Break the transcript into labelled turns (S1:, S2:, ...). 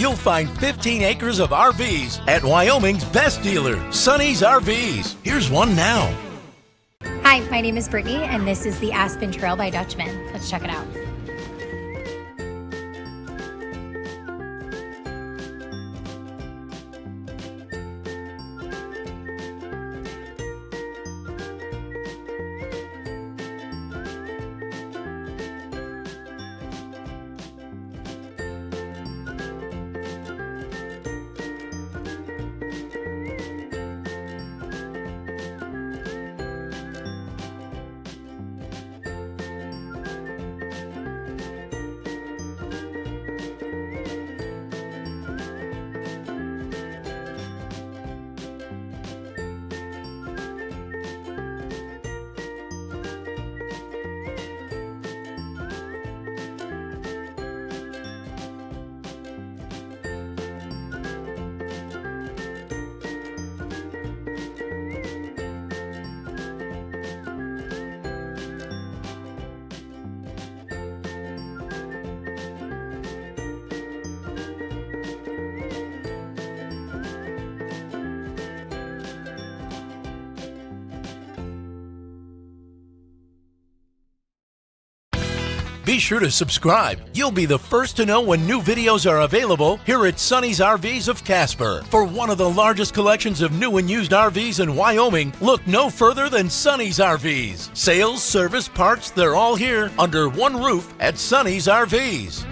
S1: you'll find 15 acres of RVs at Wyoming's best dealer, Sonny's RVs. Here's one now.
S2: Hi, my name is Brittany, and this is the Aspen Trail by Dutchmen. Let's check it out.
S1: Be sure to subscribe. You'll be the first to know when new videos are available here at Sonny's RVs of Casper. For one of the largest collections of new and used RVs in Wyoming, look no further than Sonny's RVs. Sales, service, parts, they're all here under one roof at Sonny's RVs.